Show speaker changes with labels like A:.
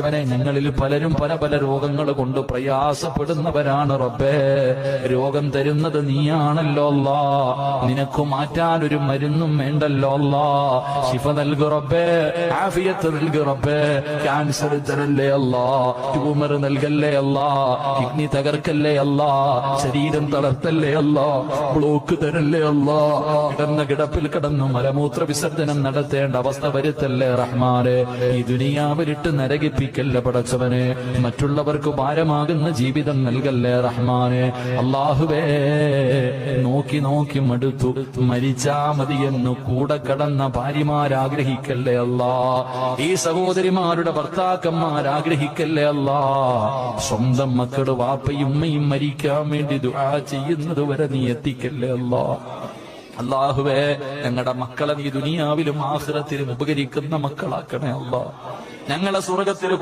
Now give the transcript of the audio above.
A: ഞങ്ങളിൽ പലരും പല പല രോഗങ്ങൾ കൊണ്ട് പ്രയാസപ്പെടുന്നവരാണ് റബ്ബേ. രോഗം തരുന്നത് നീയാണല്ലോ അല്ലാ. നിനക്ക് മാറ്റാൻ ഒരു മരുന്നും വേണ്ടല്ലോ അല്ലാ. ശിഫ നൽകു റബ്ബേ, ആഫിയത്ത് നൽകു റബ്ബേ. ക്യാൻസർ തരല്ലേ അല്ലാ, ട്യൂമർ നൽകല്ലേ അല്ലാ, കിഡ്നി തകർക്കല്ലേ അല്ലാ, ശരീരം തളർത്തല്ലേ അല്ലാ, ബ്ലോക്ക് തരല്ലേ അല്ലാ. കിടന്ന കിടപ്പിൽ കിടന്നു മലമൂത്ര വിസർജനം നടത്തേണ്ട അവസ്ഥ വരുത്തല്ലേ റഹ്മാനെ. ഈ ദുനിയാവിലിട്ട് നരകിപ്പിക്കല്ല പടച്ചവനെ. മറ്റുള്ളവർക്ക് ഭാരമാകുന്ന ജീവിതം നൽകല്ലേ റഹ്മാനെ. അല്ലാഹുവേ, നോക്കി നോക്കി മടുത്തു മരിച്ചാ മതിയെന്നു കൂടെ കടന്ന ഭാര്യമാരാഗ്രഹിക്കല്ലേ അല്ലാ. ഈ സഹോദരിമാരുടെ ഭർത്താക്കന്മാരാഗ്രഹിക്കല്ലേ അല്ലാ. സ്വന്തം മക്കളുടെ വാപ്പയും ഉമ്മയും മരിക്കാൻ വേണ്ടി ദുആ ചെയ്യുന്നത് വരെ നീ എത്തിക്കല്ലേ അല്ലാ. അല്ലാഹുവേ, ഞങ്ങളുടെ മക്കളെ നീ ദുനിയാവിലും ആഖിറത്തിലും ഉപകരിക്കുന്ന മക്കളാക്കണേ അല്ലാ. ഞങ്ങളെ സ്വർഗ്ഗത്തിൽ